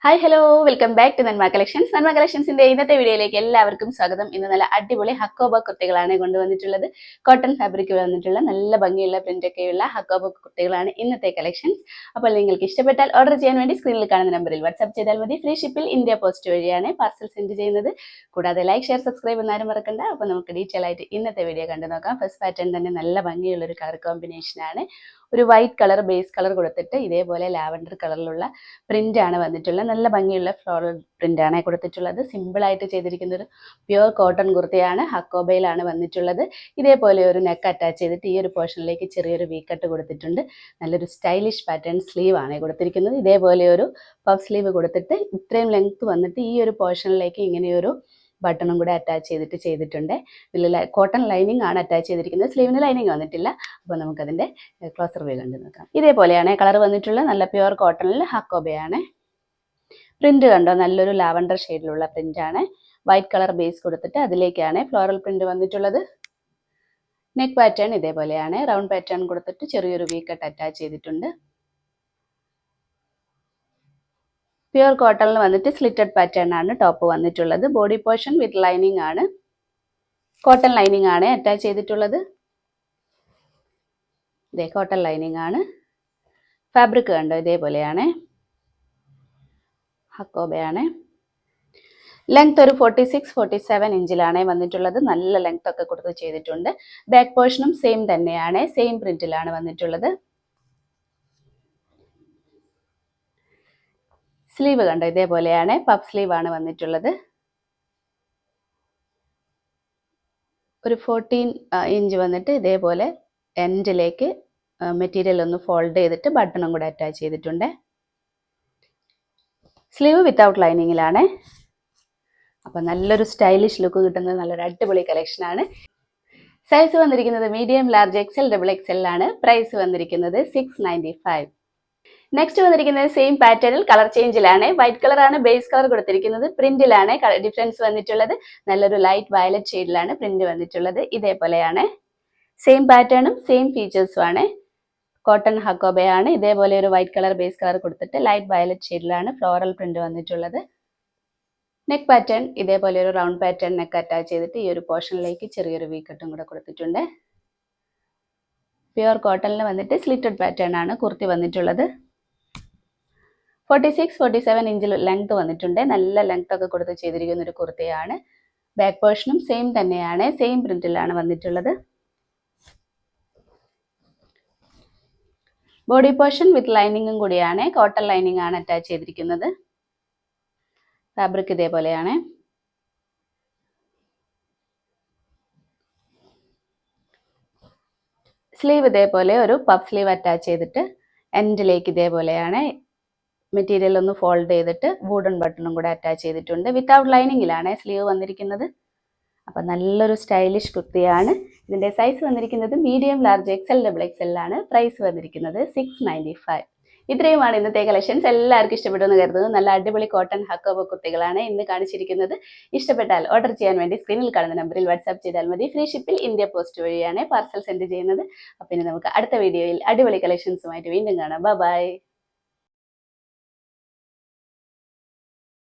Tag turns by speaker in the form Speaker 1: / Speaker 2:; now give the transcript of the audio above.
Speaker 1: Hi hello welcome back to Nanma collections. Nanma കളക്ഷൻസിന്റെ ഇന്നത്തെ വീഡിയോയിലേക്ക് എല്ലാവർക്കും സ്വാഗതം. ഇന്ന് നല്ല അടിപൊളി ഹക്കോബ കുർത്തികളാണ് കൊണ്ടുവന്നിട്ടുള്ളത്. കോട്ടൺ ഫാബ്രിക് വന്നിട്ടുള്ള നല്ല ഭംഗിയുള്ള പ്രിന്റ് ഒക്കെയുള്ള ഹക്കോബ കുർത്തികളാണ് ഇന്നത്തെ കളക്ഷൻസ്. അപ്പോൾ നിങ്ങൾക്ക് ഇഷ്ടപ്പെട്ടാൽ ഓർഡർ ചെയ്യാൻ വേണ്ടി സ്ക്രീനിൽ കാണുന്ന നമ്പറിൽ വാട്സ്ആപ്പ് ചെയ്താൽ മതി. ഫ്രീ ഷിപ്പിൽ ഇന്ത്യ പോസ്റ്റ് വഴിയാണ് പാർസൽ സെൻഡ് ചെയ്യുന്നത്. കൂടാതെ ലൈക്ക്, ഷെയർ, സബ്സ്ക്രൈബ് എന്നാരും മറക്കണ്ട. അപ്പോൾ നമുക്ക് ഡീറ്റെയിൽ ആയിട്ട് ഇന്നത്തെ വീഡിയോ കണ്ടു നോക്കാം. ഫസ്റ്റ് പാറ്റേൺ തന്നെ നല്ല ഭംഗിയുള്ള ഒരു കളർ കോമ്പിനേഷനാണ്. ഒരു വൈറ്റ് കളർ ബേസ് കളർ കൊടുത്തിട്ട് ഇതേപോലെ ലാവൻഡർ കളറിലുള്ള പ്രിന്റ് ആണ് വന്നിട്ടുള്ളത്. നല്ല ഭംഗിയുള്ള ഫ്ലോറൽ പ്രിന്റ് ആണ് കൊടുത്തിട്ടുള്ളത്. സിമ്പിൾ ആയിട്ട് ചെയ്തിരിക്കുന്ന ഒരു പ്യുവർ കോട്ടൺ കുർത്തിയാണ്. ഹക്കോബയിലാണ് വന്നിട്ടുള്ളത്. ഇതേപോലെ ഒരു നെക്ക് അറ്റാച്ച് ചെയ്തിട്ട് ഈ ഒരു പോർഷനിലേക്ക് ചെറിയൊരു വി കട്ട് കൊടുത്തിട്ടുണ്ട്. നല്ലൊരു സ്റ്റൈലിഷ് പാറ്റേൺ സ്ലീവ് ആണ് കൊടുത്തിരിക്കുന്നത്. ഇതേപോലെ ഒരു പഫ് സ്ലീവ് കൊടുത്തിട്ട് ഇത്രയും ലെങ്ത് വന്നിട്ട് ഈ ഒരു പോർഷനിലേക്ക് ഇങ്ങനെയൊരു ബട്ടണും കൂടെ അറ്റാച്ച് ചെയ്തിട്ടുണ്ട്. ഇതിൽ കോട്ടൺ ലൈനിങ് ആണ് അറ്റാച്ച് ചെയ്തിരിക്കുന്നത്. സ്ലീവിന് ലൈനിങ് വന്നിട്ടില്ല. അപ്പോൾ നമുക്കതിൻ്റെ ക്ലോസർ വ്യൂ കണ്ടു നോക്കാം. ഇതേപോലെയാണ് കളർ വന്നിട്ടുള്ള നല്ല പ്യുവർ കോട്ടണിൽ ഹക്കോബയാണ്. പ്രിന്റ് കണ്ടോ, നല്ലൊരു ലാവൻഡർ ഷെയ്ഡിലുള്ള പ്രിന്റ് ആണ്. വൈറ്റ് കളർ ബേസ് കൊടുത്തിട്ട് അതിലേക്കാണ് ഫ്ലോറൽ പ്രിന്റ് വന്നിട്ടുള്ളത്. നെക്ക് പാറ്റേൺ ഇതേപോലെയാണ്. റൗണ്ട് പാറ്റേൺ കൊടുത്തിട്ട് ചെറിയൊരു വി കട്ട് അറ്റാച്ച് ചെയ്തിട്ടുണ്ട്. പ്യുവർ കോട്ടണിൽ വന്നിട്ട് സ്ലിറ്റഡ് പാറ്റേൺ ആണ് ടോപ്പ് വന്നിട്ടുള്ളത്. ബോഡി പോർഷൻ വിത്ത് ലൈനിങ് ആണ്. കോട്ടൺ ലൈനിങ് ആണ് അറ്റാച്ച് ചെയ്തിട്ടുള്ളത്. ഇതേ കോട്ടൺ ലൈനിങ് ആണ്. ഫാബ്രിക് കണ്ടോ, ഇതേപോലെയാണ്. ഹക്കോബയാണ്. ലെങ്ത് ഒരു 46-47 ഇഞ്ചിലാണ് വന്നിട്ടുള്ളത്. നല്ല ലെങ്ത് ഒക്കെ കൊടുത്ത് ചെയ്തിട്ടുണ്ട്. ബാക്ക് പോർഷനും സെയിം തന്നെയാണ്. സെയിം പ്രിന്റിലാണ് വന്നിട്ടുള്ളത്. സ്ലീവ് കണ്ടോ, ഇതേപോലെയാണ്. പഫ് സ്ലീവ് ആണ് വന്നിട്ടുള്ളത്. ഒരു 14 ഇഞ്ച് വന്നിട്ട് ഇതേപോലെ എൻഡിലേക്ക് മെറ്റീരിയൽ ഒന്ന് ഫോൾഡ് ചെയ്തിട്ട് ബട്ടണും കൂടെ അറ്റാച്ച് ചെയ്തിട്ടുണ്ട്. സ്ലീവ് വിത്തൗട്ട് ലൈനിങ്ങിലാണ്. അപ്പം നല്ലൊരു സ്റ്റൈലിഷ് ലുക്ക് കിട്ടുന്നത് നല്ലൊരു അടിപൊളി കളക്ഷനാണ്. സൈസ് വന്നിരിക്കുന്നത് medium, large, XL, double XL ആണ്. പ്രൈസ് വന്നിരിക്കുന്നത് 695. നെക്സ്റ്റ് വന്നിരിക്കുന്നത് സെയിം പാറ്റേണിൽ കളർ ചേഞ്ചിലാണ്. വൈറ്റ് കളറാണ് ബേസ് കളർ കൊടുത്തിരിക്കുന്നത്. പ്രിന്റിലാണ് ഡിഫറൻസ് വന്നിട്ടുള്ളത്. നല്ലൊരു ലൈറ്റ് വയലറ്റ് ഷെയ്ഡിലാണ് പ്രിന്റ് വന്നിട്ടുള്ളത്. ഇതേപോലെയാണ്. സെയിം പാറ്റേണും സെയിം ഫീച്ചേഴ്സും ആണ്. കോട്ടൺ ഹക്കോബയാണ്. ഇതേപോലെ ഒരു വൈറ്റ് കളർ ബേസ് കളർ കൊടുത്തിട്ട് ലൈറ്റ് വയലറ്റ് ഷെയ്ഡിലാണ് ഫ്ലോറൽ പ്രിന്റ് വന്നിട്ടുള്ളത്. നെക്ക് പാറ്റേൺ ഇതേപോലെ ഒരു റൗണ്ട് പാറ്റേൺ നെക്ക് അറ്റാച്ച് ചെയ്തിട്ട് ഈ ഒരു പോർഷനിലേക്ക് ചെറിയൊരു വി കട്ടും കൂടെ കൊടുത്തിട്ടുണ്ട്. പ്യുവർ കോട്ടണിൽ വന്നിട്ട് സ്ലിറ്റഡ് പാറ്റേൺ ആണ് കുർത്തി വന്നിട്ടുള്ളത്. 46-47 ഇഞ്ചിൽ ലെങ്ത് വന്നിട്ടുണ്ട്. നല്ല ലെങ്ത് ഒക്കെ കൊടുത്ത് ചെയ്തിരിക്കുന്ന ഒരു കുർത്തിയാണ്. ബാക്ക് പോർഷനും സെയിം തന്നെയാണ്. സെയിം പ്രിന്റിലാണ് വന്നിട്ടുള്ളത്. ബോഡി പോർഷൻ വിത്ത് ലൈനിങ്ങും കൂടിയാണ്. കോട്ടൺ ലൈനിങ് ആണ് അറ്റാച്ച് ചെയ്തിരിക്കുന്നത്. ഫാബ്രിക് ഇതേപോലെയാണ്. സ്ലീവ് ഇതേപോലെ ഒരു പഫ് സ്ലീവ് അറ്റാച്ച് ചെയ്തിട്ട് എൻഡിലേക്ക് ഇതേപോലെയാണ് മെറ്റീരിയൽ ഒന്ന് ഫോൾഡ് ചെയ്തിട്ട് വുഡൻ ബട്ടണും കൂടെ അറ്റാച്ച് ചെയ്തിട്ടുണ്ട്. വിത്തൗട്ട് ലൈനിങ്ങിലാണ് സ്ലീവ് വന്നിരിക്കുന്നത്. അപ്പം നല്ലൊരു സ്റ്റൈലിഷ് കുർത്തിയാണ്. ഇതിൻ്റെ സൈസ് വന്നിരിക്കുന്നത് medium, large, XL, double XL ആണ്. പ്രൈസ് വന്നിരിക്കുന്നത് 695. ഇത്രയുമാണ് ഇന്നത്തെ കളക്ഷൻസ്. എല്ലാവർക്കും ഇഷ്ടപ്പെടുമെന്ന് കരുതുന്നു. നല്ല അടിപൊളി കോട്ടൺ ഹക്കോബ കുർത്തികളാണ് ഇന്ന് കാണിച്ചിരിക്കുന്നത്. ഇഷ്ടപ്പെട്ടാൽ ഓർഡർ ചെയ്യാൻ വേണ്ടി സ്ക്രീനിൽ കാണുന്ന നമ്പറിൽ വാട്സ്ആപ്പ് ചെയ്താൽ മതി. ഫ്രീ ഷിപ്പിൽ ഇന്ത്യ പോസ്റ്റ് വഴിയാണ് പാർസൽ സെൻഡ് ചെയ്യുന്നത്. അപ്പം ഇനി നമുക്ക് അടുത്ത വീഡിയോയിൽ അടിപൊളി കളക്ഷൻസുമായിട്ട് വീണ്ടും കാണാം. ബൈ.